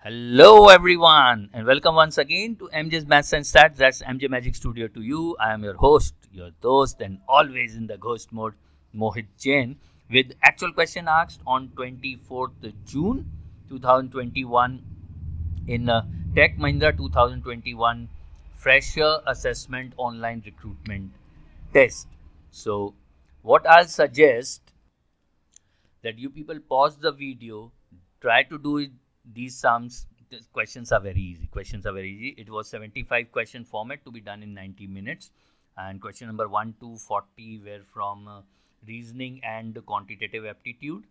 Hello everyone and welcome once again to MJ's Maths and Stats. That's MJ Magic Studio to you. I am your host, your host and always in the ghost mode, Mohit Jain, with actual question asked on 24th June 2021 in Tech Mahindra 2021 Fresher Assessment Online Recruitment Test. So what I'll suggest that you people pause the video, try to do it, these sums. The questions are very easy. It was 75 question format to be done in 90 minutes, and question number 1 to 40 were from reasoning and quantitative aptitude.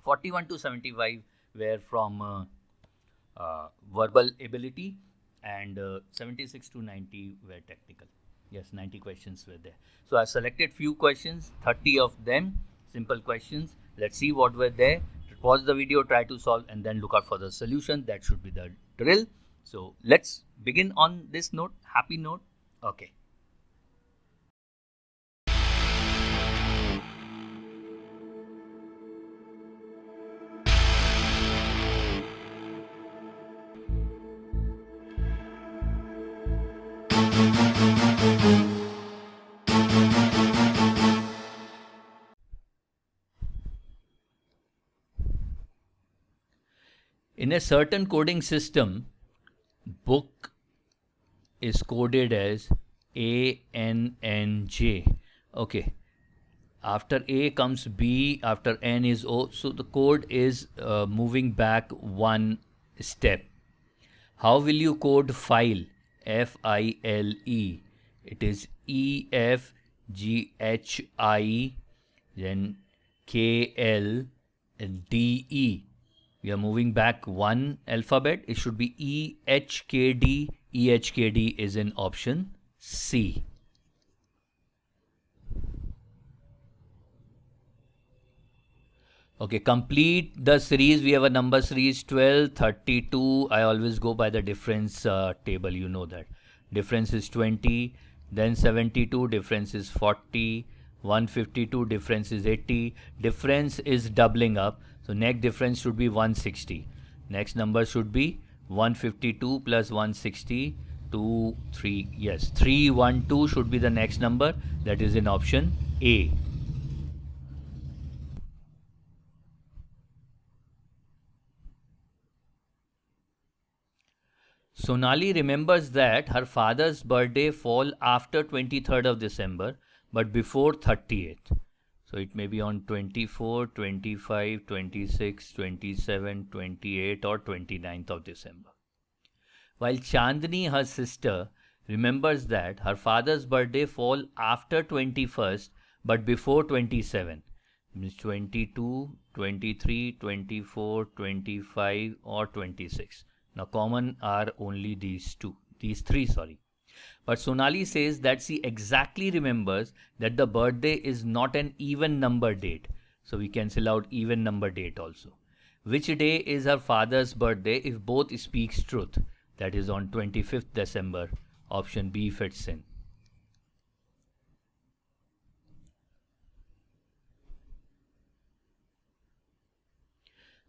41 to 75 were from verbal ability, and 76 to 90 were technical. Yes, 90 questions were there. So I selected few questions, 30 of them, simple questions. Let's see what were there. Pause the video, try to solve, and then look out for the solution. That should be the drill. So let's begin on this note, happy note. Okay. In a certain coding system, book is coded as ANNJ. Okay. After A comes B, after N is O. So the code is moving back one step. How will you code file? FILE. It is EFGHI, then KLDE. We are moving back one alphabet. It should be EHKD. EHKD is in option C. Okay, complete the series. We have a number series 12, 32. I always go by the difference table. You know that. Difference is 20. Then 72. Difference is 40. 152. Difference is 80. Difference is doubling up. So next difference should be 160. Next number should be 152 plus 160. 2, 3. Yes, 312 should be the next number. That is in option A. Sonali remembers that her father's birthday fall after 23rd of December but before 30th. So it may be on 24, 25, 26, 27, 28 or 29th of December. While Chandni, her sister, remembers that her father's birthday fall after 21st but before 27. Means 22, 23, 24, 25 or 26. Now common are only these three. But Sonali says that she exactly remembers that the birthday is not an even number date. So we cancel out even number date also. Which day is her father's birthday if both speaks truth? That is on 25th December. Option B fits in.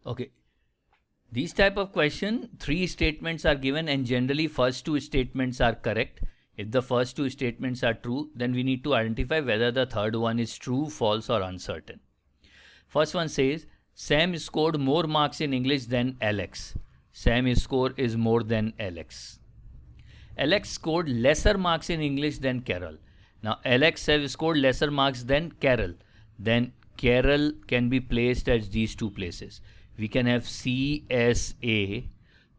Okay. These type of question, 3 statements are given and generally first 2 statements are correct. If the first 2 statements are true, then we need to identify whether the third one is true, false or uncertain. First one says, Sam scored more marks in English than Alex. Sam's score is more than Alex. Alex scored lesser marks in English than Carol. Now Alex has scored lesser marks than Carol. Then Carol can be placed at these 2 places. We can have CSA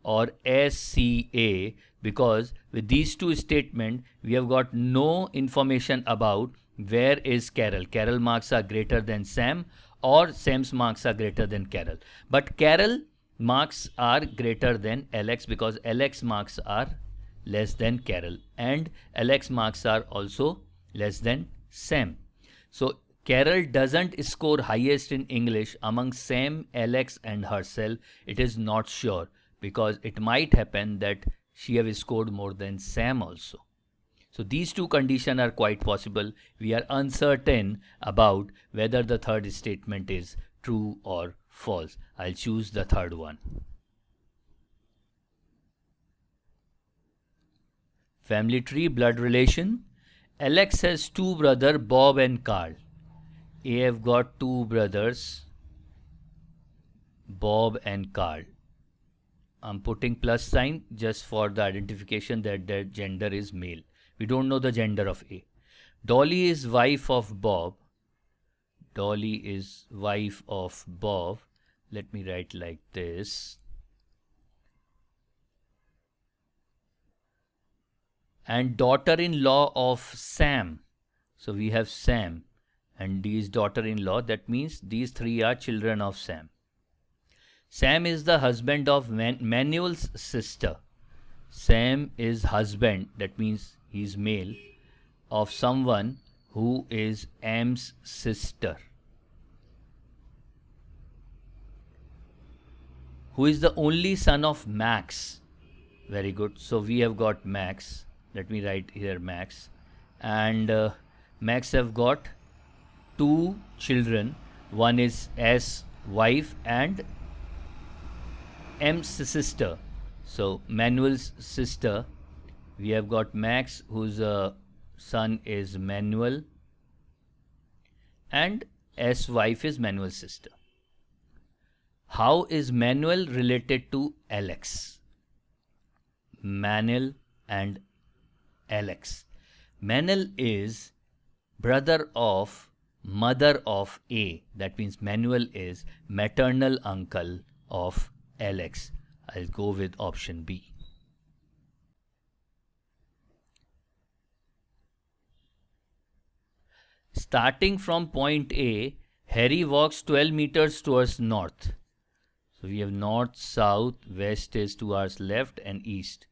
or SCA because with these 2 statements we have got no information about where is Carol. Carol marks are greater than Sam or Sam's marks are greater than Carol. But Carol marks are greater than Alex because Alex marks are less than Carol and Alex marks are also less than Sam. So Carol doesn't score highest in English among Sam, Alex and herself. It is not sure because it might happen that she have scored more than Sam also. So these 2 conditions are quite possible. We are uncertain about whether the third statement is true or false. I'll choose the third one. Family tree, blood relation. Alex has two brothers, Bob and Carl. A have got two brothers, Bob and Carl. I'm putting plus sign just for the identification that their gender is male. We don't know the gender of A. Dolly is wife of Bob. Dolly is wife of Bob. Let me write like this. And daughter-in-law of Sam. So we have Sam and D is daughter-in-law. That means these three are children of Sam. Sam is the husband of Manuel's sister. Sam is husband, that means he's male, of someone who is M's sister. Who is the only son of Max? Very good. So we have got Max. Let me write here Max. And Max have got two children. One is S wife and M's sister. So Manuel's sister. We have got Max, whose son is Manuel, and S wife is Manuel's sister. How is Manuel related to Alex? Manuel and Alex. Manuel is brother of mother of A. That means Manuel is maternal uncle of Alex. I'll go with option B. Starting from point A, Harry walks 12 meters towards north. So we have north, south, west is towards left and east.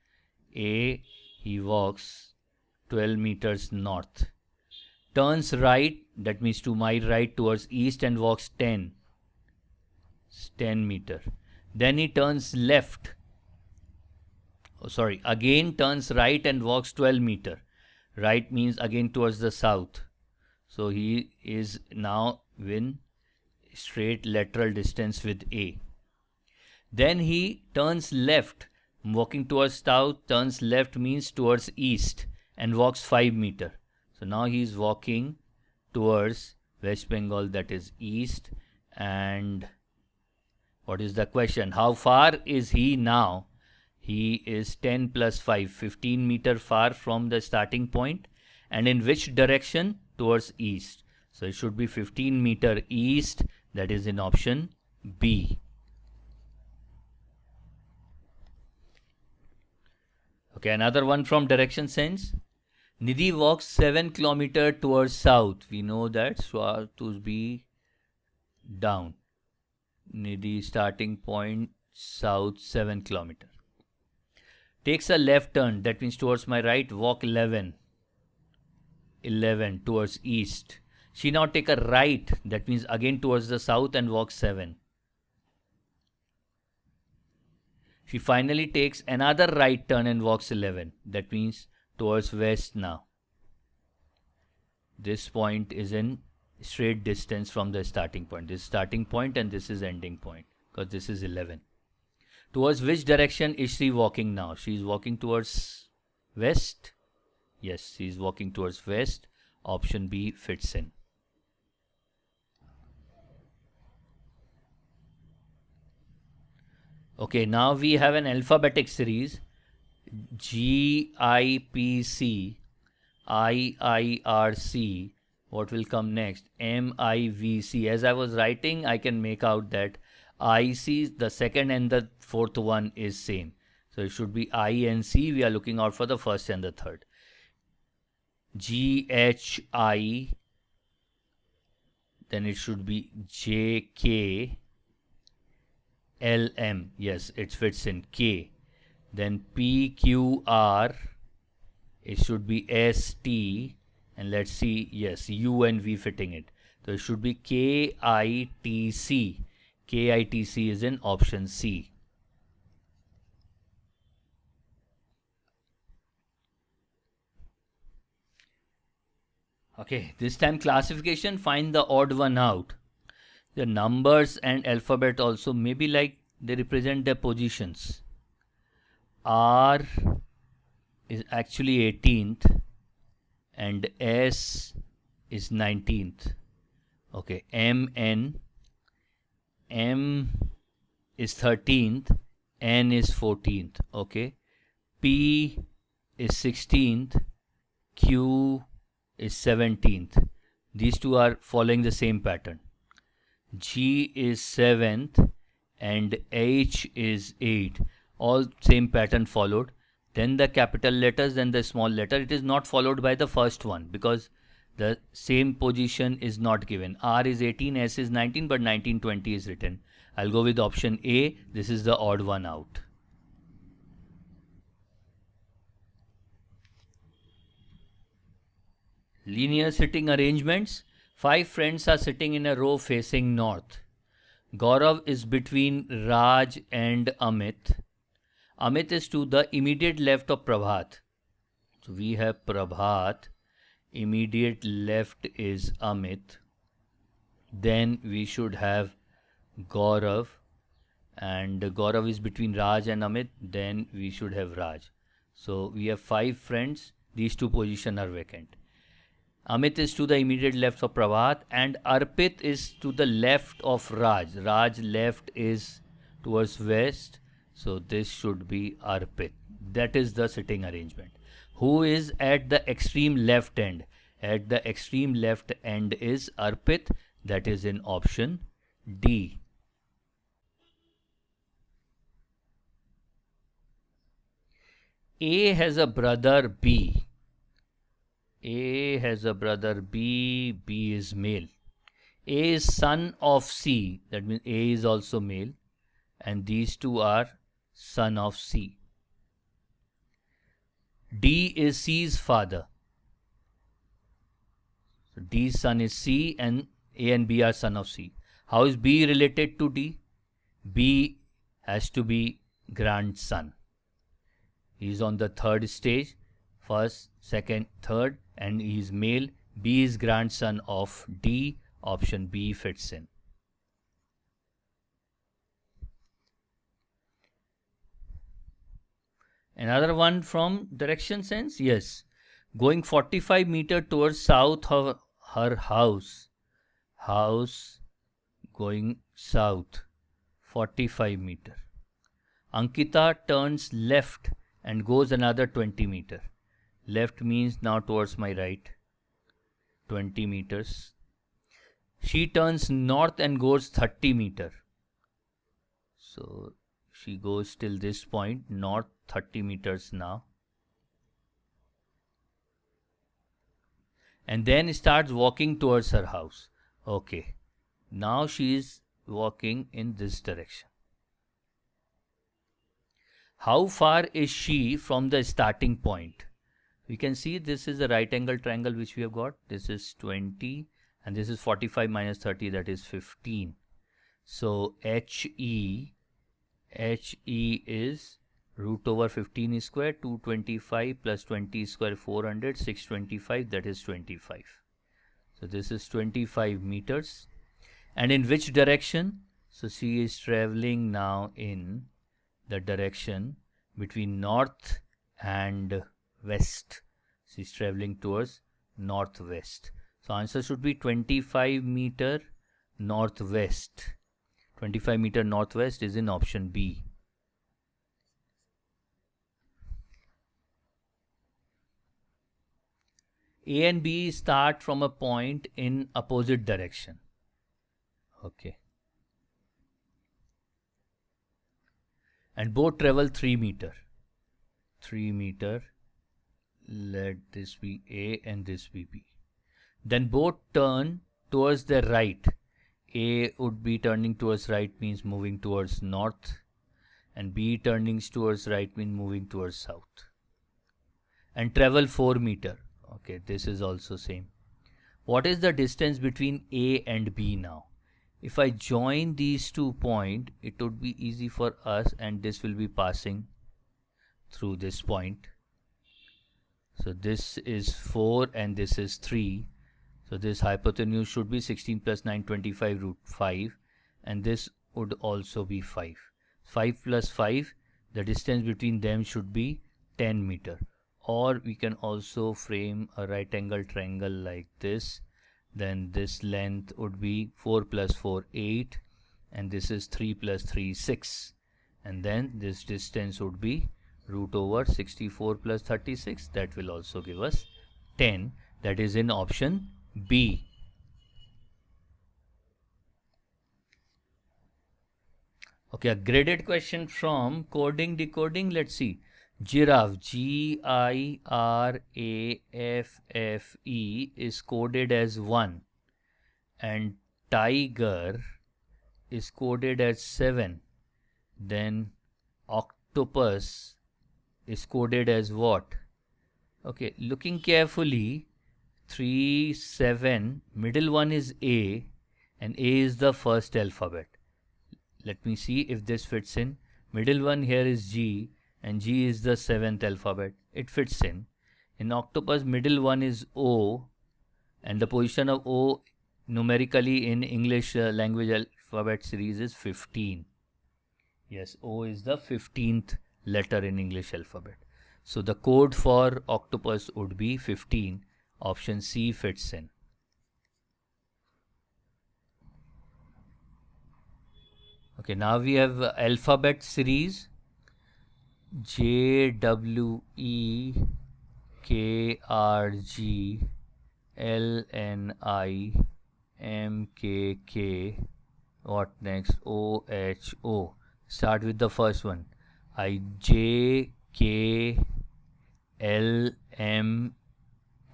A, he walks 12 meters north. Turns right, that means to my right towards east and walks 10 meter. Then he turns left. Again turns right and walks 12 meter. Right means again towards the south. So he is now in straight lateral distance with A. Then he turns left, walking towards south, turns left means towards east and walks 5 meter. So now he is walking towards West Bengal, that is east. And what is the question? How far is he now? He is 10 plus 5, 15 meter far from the starting point. And in which direction? Towards east. So it should be 15 meter east. That is in option B. Okay, another one from direction sense. Nidhi walks 7 kilometers towards south. We know that, so to be down. Nidhi starting point south 7 kilometers. Takes a left turn, that means towards my right, walk 11 towards east. She now take a right, that means again towards the south and walk 7. She finally takes another right turn and walks 11. That means towards west now. This point is in straight distance from the starting point. This is starting point and this is ending point because this is 11. Towards which direction is she walking now? She is walking towards west. Yes, she is walking towards west. Option B fits in. Okay, now we have an alphabetic series. GIPC, IIRC. What will come next? MIVC. As I was writing, I can make out that IC, the second and the fourth one is same. So it should be I and C. We are looking out for the first and the third. GHI. Then it should be JK. LM. Yes, it fits in K. Then PQR. It should be ST. And let's see, yes, U and V fitting it. So it should be KITC. KITC is in option C. Okay, this time classification, find the odd one out. The numbers and alphabet also maybe like they represent their positions. R, is actually 18th and S is 19th. Okay, M is 13th, N is 14th. Okay, P is 16th, Q is 17th. These two are following the same pattern. G is 7th and H is 8. All same pattern followed. Then the capital letters, then the small letter. It is not followed by the first one because the same position is not given. R is 18, S is 19, but 1920 is written. I'll go with option A. This is the odd one out. Linear sitting arrangements. 5 friends are sitting in a row facing north. Gaurav is between Raj and Amit. Amit is to the immediate left of Prabhat. So we have Prabhat. Immediate left is Amit. Then we should have Gaurav. And Gaurav is between Raj and Amit. Then we should have Raj. So we have 5 friends. These 2 positions are vacant. Amit is to the immediate left of Prabhat and Arpit is to the left of Raj. Raj left is towards west. So this should be Arpit. That is the sitting arrangement. Who is at the extreme left end? At the extreme left end is Arpit. That is in option D. A has a brother B. A has a brother B. B is male. A is son of C. That means A is also male. And these two are son of C. D is C's father. So D's son is C and A and B are son of C. How is B related to D? B has to be grandson. He is on the third stage. First, second, third, and he is male. B is grandson of D. Option B fits in. Another one from direction sense? Yes. Going 45 meters towards south of her house. House going south 45 meters. Ankita turns left and goes another 20 meters. Left means now towards my right. 20 meters. She turns north and goes 30 meters. So she goes till this point, north 30 meters now. And then starts walking towards her house. Okay. Now she is walking in this direction. How far is she from the starting point? We can see this is the right angle triangle which we have got. This is 20 and this is 45 minus 30, that is 15. So HE is root over 15 square, 225 plus 20 square, 400, 625, that is 25. So this is 25 meters. And in which direction? So she is traveling now in the direction between north and west. She is traveling towards northwest. So answer should be 25 meter northwest. 25 meter northwest is in option B. A and B start from a point in opposite direction. Okay. And both travel 3 meter. 3 meter. Let this be A and this be B. Then both turn towards the right. A would be turning towards right, means moving towards north, and B turning towards right means moving towards south. And travel 4 meter. Okay, this is also same. What is the distance between A and B now? If I join these 2 points, it would be easy for us, and this will be passing through this point. So this is 4 and this is 3. So this hypotenuse should be 16 plus 9, 25 root 5, and this would also be 5. 5 plus 5, the distance between them should be 10 meter. or we can also frame a right angle triangle like this. Then this length would be 4 plus 4 8, and this is 3 plus 3 6, and then this distance would be root over 64 plus 36. That will also give us 10. That is in option B. Okay, a graded question from Coding Decoding. Let's see. Giraffe, GIRAFFE, is coded as 1, and tiger is coded as 7. Then octopus is coded as what? Okay, looking carefully, 3, 7, middle one is A, and A is the first alphabet. Let me see if this fits in. Middle one here is G, and G is the 7th alphabet. It fits in. In octopus, middle one is O, and the position of O numerically in English language alphabet series is 15. Yes, O is the 15th letter in English alphabet. So the code for octopus would be 15. Option C fits in. Okay, now we have alphabet series. J, W, E, K, R, G, L, N, I, M, K, K. What next? O, H, O. Start with the first one. I, J, K, L, M,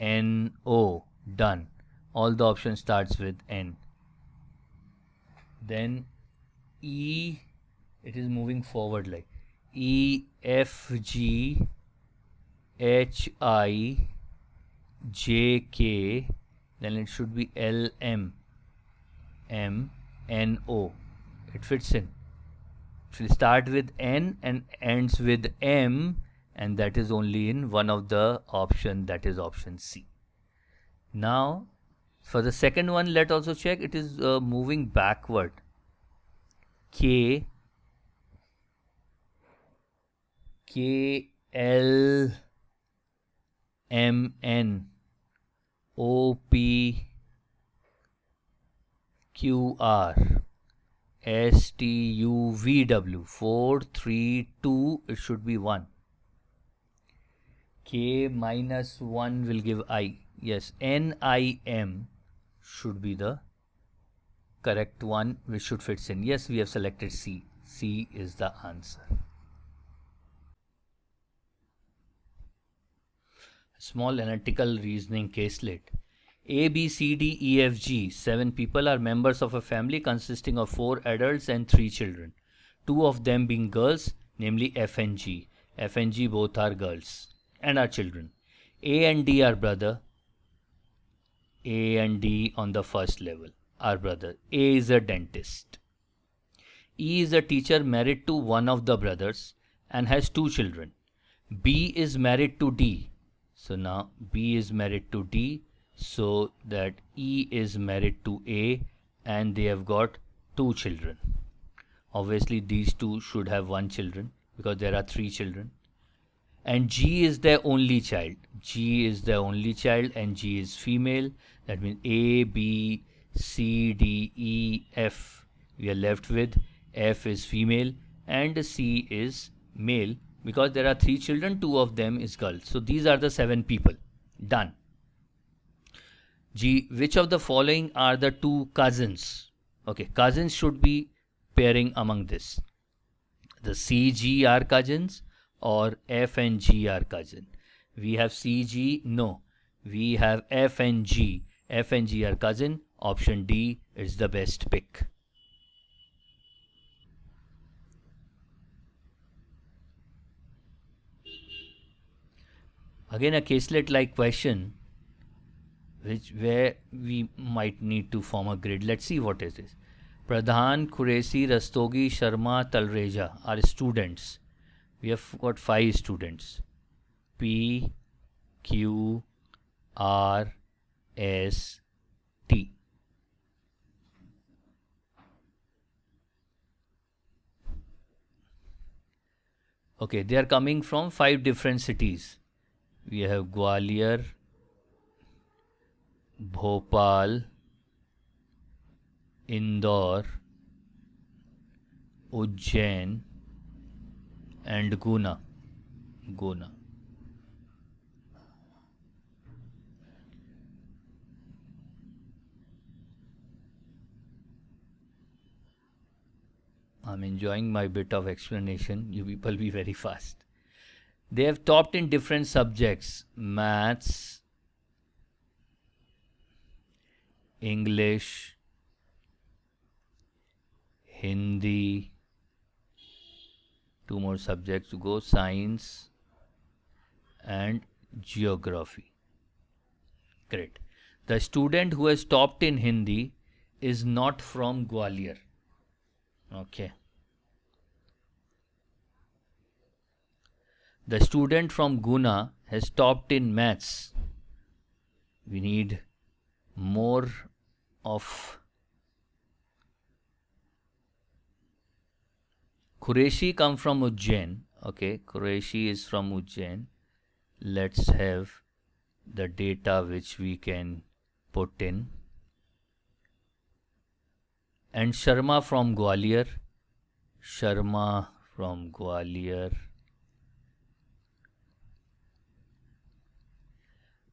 N, O. Done. All the options starts with N. Then E, it is moving forward like E, F, G, H, I, J, K. Then it should be L, M, M, N, O. It fits in. It will start with N and ends with M, and that is only in one of the option, that is option C. Now, for the second one, let's also check. It is moving backward. K, L, M, N, O, P, Q, R, S, T, U, V, W. 4, 3, 2, it should be 1. K minus 1 will give I. Yes, N, I, M should be the correct one which should fit in. Yes, we have selected C. C is the answer. Small analytical reasoning caselet. A, B, C, D, E, F, G. 7 people are members of a family consisting of 4 adults and 3 children. 2 of them being girls, namely F and G. F and G both are girls and are children. A and D are brother. A and D on the first level are brother. A is a dentist. E is a teacher married to one of the brothers and has 2 children. B is married to D. So now B is married to D, so that E is married to A, and they have got 2 children. Obviously these two should have 1 children because there are 3 children. And G is their only child. G is their only child and G is female. That means A, B, C, D, E, F. We are left with F is female and C is male because there are 3 children, 2 of them is girls. So these are the 7 people. Done. G, which of the following are the 2 cousins? Okay, cousins should be pairing among this. The C, G are cousins or F and G are cousin. We have C, G, no. We have F and G. F and G are cousin. Option D is the best pick. Again a caselet like question where we might need to form a grid. Let's see what is this. Pradhan, Khuresi, Rastogi, Sharma, Talreja are students. We have got 5 students. P, Q, R, S, T. Okay, they are coming from 5 different cities. we have Gwalior, Bhopal, Indore, Ujjain, and Guna. I'm enjoying my bit of explanation. You people be very fast. They have topped in different subjects: maths, English, Hindi, two more subjects to go, science and geography. Great. The student who has topped in Hindi is not from Gwalior. Okay. The student from Guna has topped in maths. We need more of Qureshi come from Ujjain. Okay, Qureshi is from Ujjain. Let's have the data which we can put in. And Sharma from Gwalior.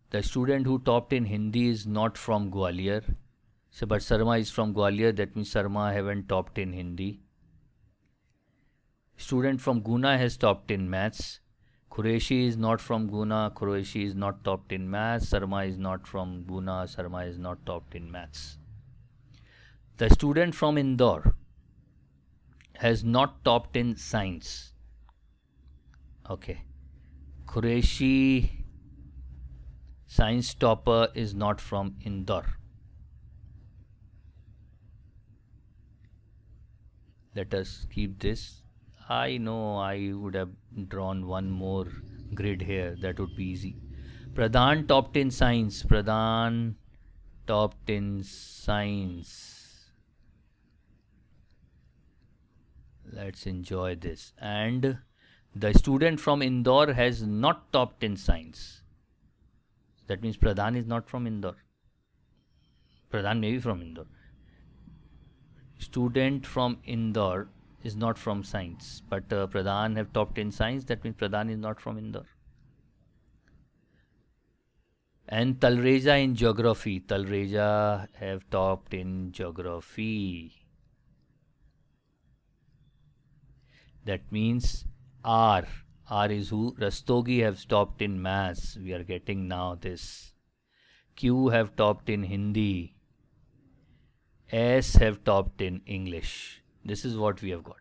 The student who topped in Hindi is not from Gwalior. So, but Sharma is from Gwalior. That means Sharma haven't topped in Hindi. Student from Guna has topped in maths. Qureshi is not from Guna. Qureshi is not topped in maths. Sharma is not from Guna. Sharma is not topped in maths. The student from Indore has not topped in science. Okay. Qureshi, science topper, is not from Indore. Let us keep this. I know I would have drawn one more grid here. That would be easy. Pradhan topped in science. Let's enjoy this. And the student from Indore has not topped in science. That means Pradhan is not from Indore. Pradhan may be from Indore. Student from Indore is not from science, but Pradhan have topped in science. That means Pradhan is not from Indore. And Talreja in geography. Talreja have topped in geography. That means R is who? Rastogi have topped in maths. We are getting now this. Q have topped in Hindi. S have topped in English. This is what we have got.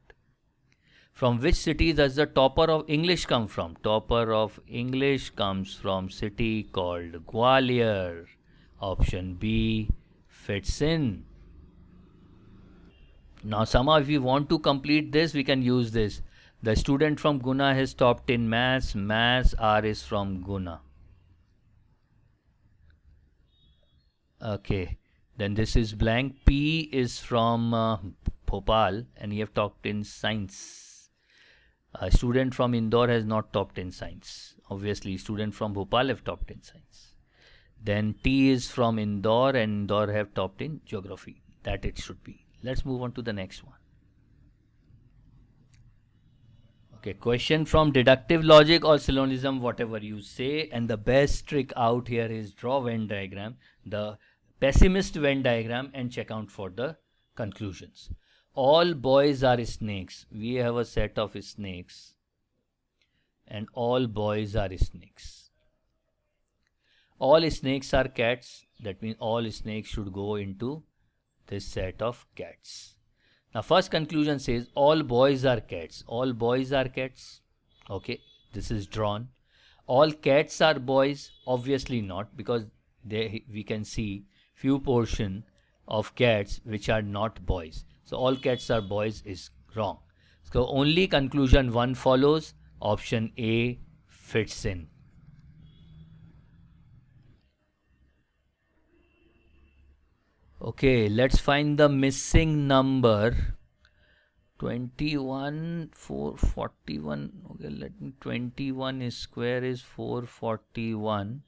From which city does the topper of English come from? Topper of English comes from city called Gwalior. Option B fits in. Now somehow if we want to complete this, we can use this. The student from Guna has topped in maths. Maths, R is from Guna. Okay. Then this is blank. P is from Bhopal and he have topped in science. A student from Indore has not topped in science. Obviously, student from Bhopal have topped in science. Then T is from Indore and Indore have topped in geography. That it should be. Let's move on to the next one. Okay, question from deductive logic or syllogism, whatever you say. And the best trick out here is draw Venn diagram, the pessimist Venn diagram, and check out for the conclusions. All boys are snakes. We have a set of snakes. And all boys are snakes. All snakes are cats. That means all snakes should go into this set of cats. Now first conclusion says all boys are cats. All boys are cats. Okay, this is drawn. All cats are boys. Obviously not, because we can see few portion of cats which are not boys. So all cats are boys is wrong. So only conclusion 1 follows. Option A fits in. Okay, let's find the missing number 21 441. Okay, let me, 21 is square is 441.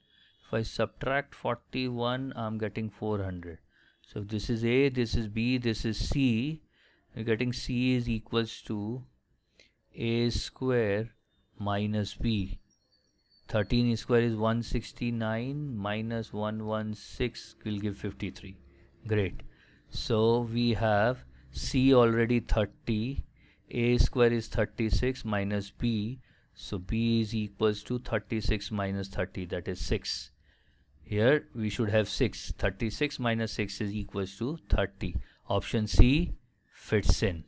If I subtract 41, I'm getting 400. So if this is A, this is B, this is C, we're getting C is equals to A square minus B. 13 square is 169 minus 116 will give 53. Great. So we have C already 30, A square is 36 minus B. So B is equals to 36 minus 30, that is 6. Here we should have 6. 36 minus 6 is equals to 30. Option C fits in.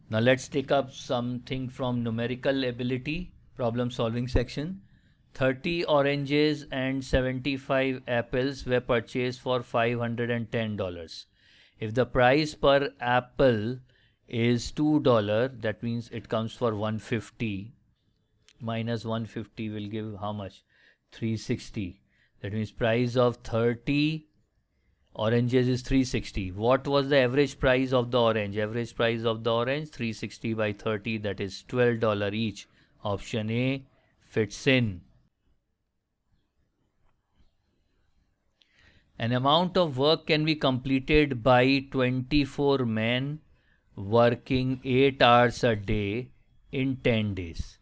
Now let's take up something from numerical ability, problem solving section. 30 oranges and 75 apples were purchased for $510. If the price per apple is $2, that means it comes for 150. Minus 150 will give how much? 360. That means price of 30 oranges is 360. What was the average price of the orange? Average price of the orange 360 by 30, that is $12 each. Option A fits in. An amount of work can be completed by 24 men working 8 hours a day in 10 days.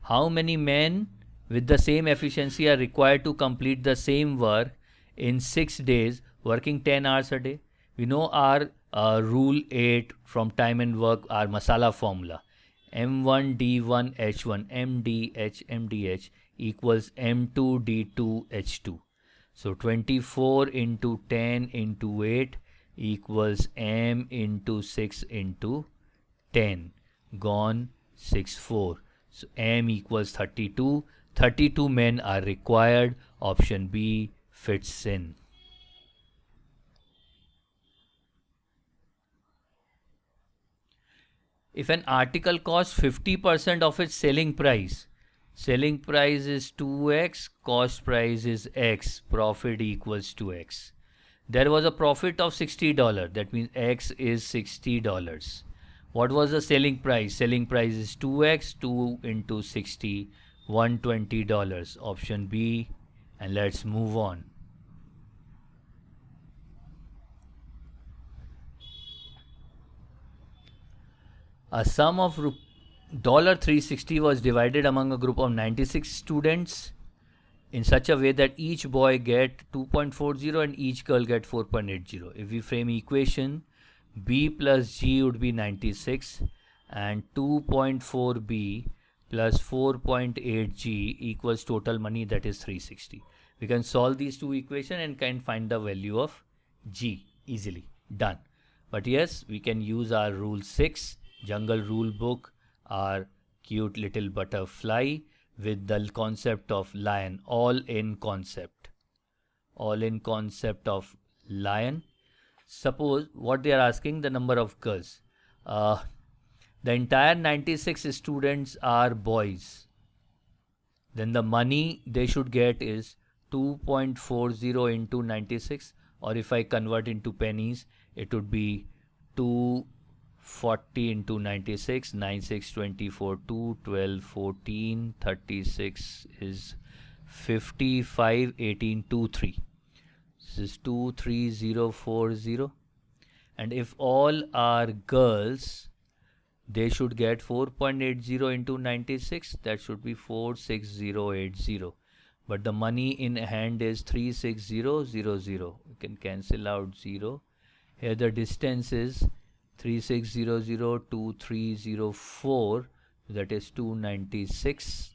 How many men with the same efficiency are required to complete the same work in 6 days working 10 hours a day? We know our rule 8 from time and work, our masala formula. M1D1H1 MDH equals M2D2H2. So 24 into 10 into 8 equals M into 6 into 10. Gone 6 4. So M equals 32. 32 men are required. Option B fits in. If an article costs 50% of its selling price is 2x, cost price is x, profit equals to x. There was a profit of $60. That means x is $60. What was the selling price? Selling price is 2x, 2 into 60, $120. Option B. And let's move on. A sum of $360 was divided among a group of 96 students in such a way that each boy get 2.40 and each girl get 4.80. If we frame equation, B plus G would be 96 and 2.4B plus 4.8G equals total money, that is 360. We can solve these two equations and can find the value of G easily. Done. But yes, we can use our rule 6, jungle rule book, our cute little butterfly with the concept of lion, all in concept of lion. Suppose what they are asking, the number of girls. The entire 96 students are boys. Then the money they should get is 2.40 into 96, or if I convert into pennies, it would be 240 into 96, 9, 6, 24, 2, 12, 14, 36 is 55, 18, 2, 3. This is 23040. And if all are girls, they should get 4.80 into 96. That should be 46080. But the money in hand is 36000. We can cancel out 0. Here the distance is 3600 to 304. That is 296.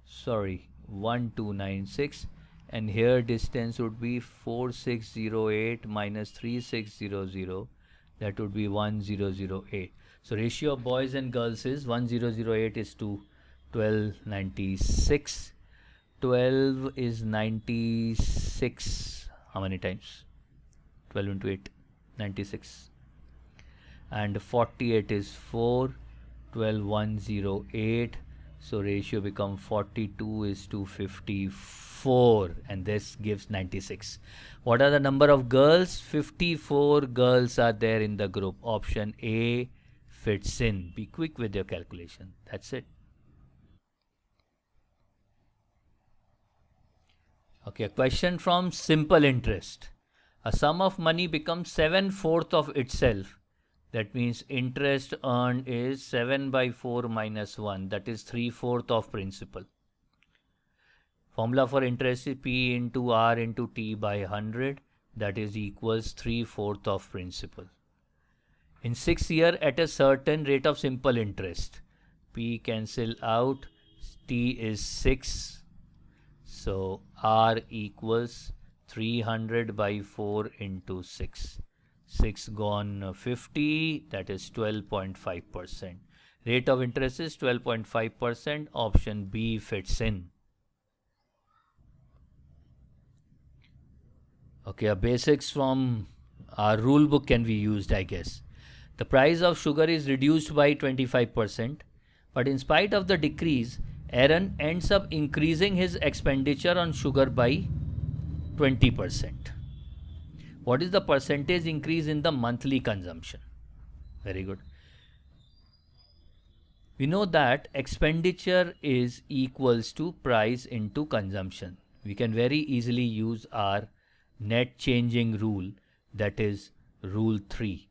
Sorry, 1296. And here distance would be 4608 minus 3600. That would be 1008. So ratio of boys and girls is 1008 is to 1296. 12 is 96. How many times? 12 into 8, 96. And 48 is 4. 12 108. So ratio becomes 42 is to 54, and this gives 96. What are the number of girls? 54 girls are there in the group. Option A fits in. Be quick with your calculation. That's it. Okay, a question from simple interest. A sum of money becomes 7/4 of itself. That means interest earned is 7 by 4 minus 1. That is 3/4 of principal. Formula for interest is P into R into T by 100. That is equals 3/4 of principal. In 6 years at a certain rate of simple interest. P cancel out. T is 6. So R equals 300 by 4 into 6. 6 gone 50, that is 12.5%. Rate of interest is 12.5%. Option B fits in. Okay, a basics from our rule book can be used, I guess. The price of sugar is reduced by 25%, but in spite of the decrease, Aaron ends up increasing his expenditure on sugar by 20%. What is the percentage increase in the monthly consumption? Very good. We know that expenditure is equals to price into consumption. We can very easily use our net changing rule, that is rule 3.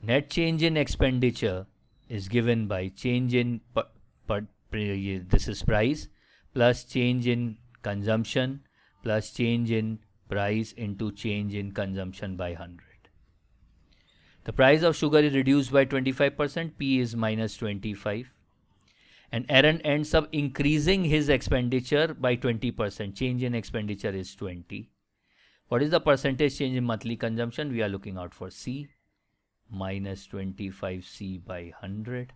Net change in expenditure is given by change in this is price plus change in consumption plus change in price into change in consumption by 100. The price of sugar is reduced by 25%, P is minus 25. And Aaron ends up increasing his expenditure by 20%. Change in expenditure is 20. What is the percentage change in monthly consumption? We are looking out for C, minus 25C by 100.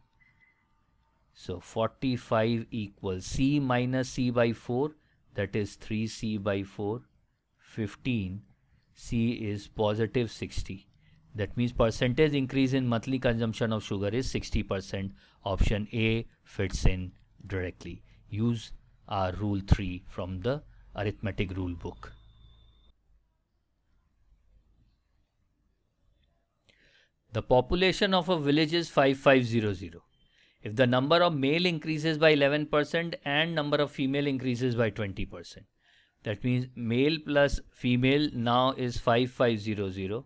So 45 equals C minus C by 4, that is 3C by 4, 15. C is positive 60. That means percentage increase in monthly consumption of sugar is 60%. Option A fits in directly. Use our rule 3 from the arithmetic rule book. The population of a village is 5500. If the number of male increases by 11% and number of female increases by 20%, that means male plus female now is 5500.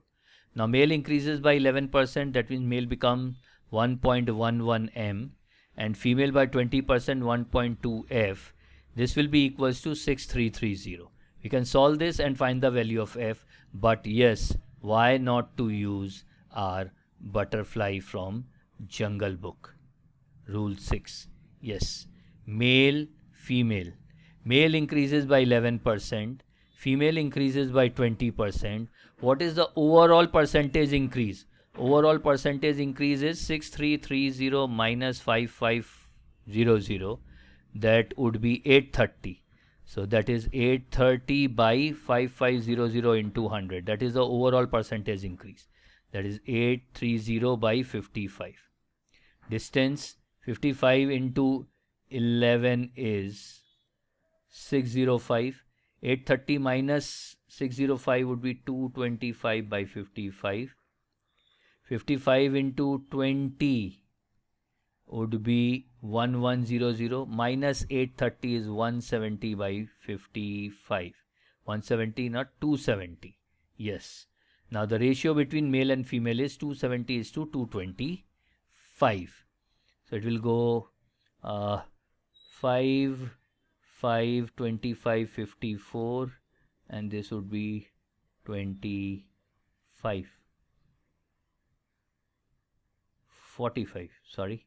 Now male increases by 11%, that means male becomes 1.11 m and female by 20% 1.2 f. This will be equals to 6330. We can solve this and find the value of f, but yes, why not to use our butterfly from Jungle Book? Rule 6. Yes, male, female. Male increases by 11%, female increases by 20%. What is the overall percentage increase? Overall percentage increase is 6330 minus 5500. That would be 830. So that is 830 by 5500 into 100. That is the overall percentage increase. That is 830 by 55. Distance 55 into 11 is 605. 830 minus 605 would be 225 by 55. 55 into 20 would be 1100 minus 830 is 170 by 55. 170, not 270. Yes. Now the ratio between male and female is 270 is to 225. So it will go 5, 25, 54, and this would be 25. 45, sorry,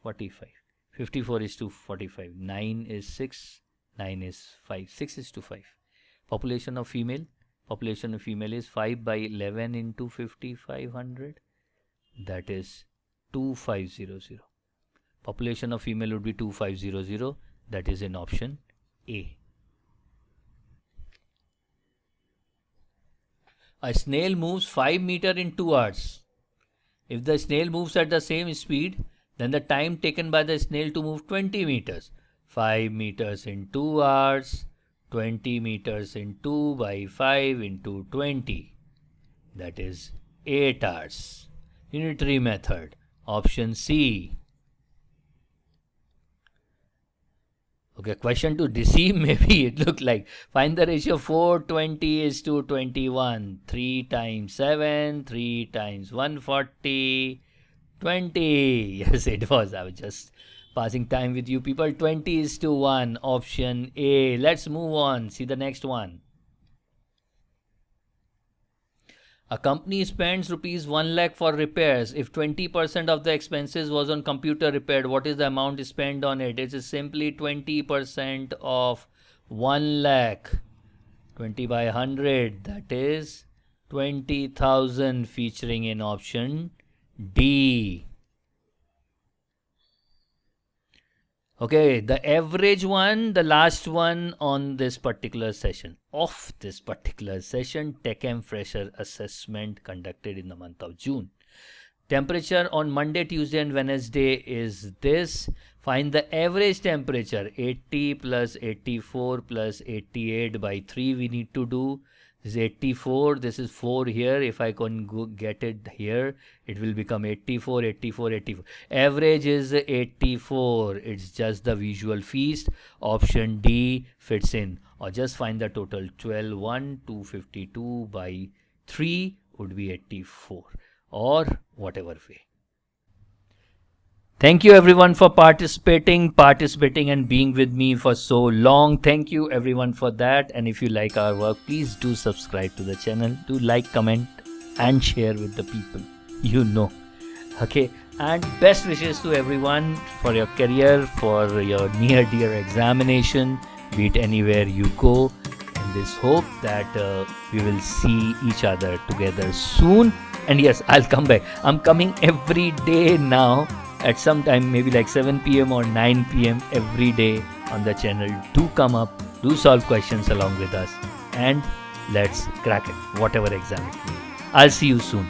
45. 54 is to 45. 9 is 6, 9 is 5. 6 is to 5. Population of female is 5 by 11 into 5500. That is 2500. Population of female would be 2500. That is in option A. A snail moves 5 meters in 2 hours. If the snail moves at the same speed, Then the time taken by the snail to move 20 meters. 5 meters in 2 hours. 20 meters in 2 by 5 into 20. That is 8 hours. Unitary method. Option C. Okay, question to deceive maybe it looked like. Find the ratio 420 is to 21. 3 times 7, 3 times 140, 20. Yes, it was. I was just passing time with you people. 20 is to 1. Option A. Let's move on. See the next one. A company spends rupees 1 lakh for repairs. If 20% of the expenses was on computer repaired, what is the amount spent on it? It is simply 20% of 1 lakh. 20 by 100, that is 20,000, featuring in option D. Okay, the average one, the last one on this particular session. Of this particular session, TechM Fresher Assessment conducted in the month of June. Temperature on Monday, Tuesday and Wednesday is this. Find the average temperature. 80 plus 84 plus 88 by 3 we need to do. This is 84, this is 4 here. If I can go get it here, it will become 84, 84, 84. Average is 84. It's just the visual feast. Option D fits in. Or just find the total. 12, 1, 252 by 3 would be 84. Or whatever way. Thank you everyone for participating and being with me for so long. Thank you everyone for that. And if you like our work, please do subscribe to the channel. Do like, comment and share with the people you know. Okay. And best wishes to everyone for your career, for your near dear examination, be it anywhere you go. And this hope that we will see each other together soon. And yes, I'll come back. I'm coming every day now. At some time, maybe like 7 p.m. or 9 p.m. every day on the channel. Do come up, do solve questions along with us, and let's crack it, whatever exam it may be. I'll see you soon.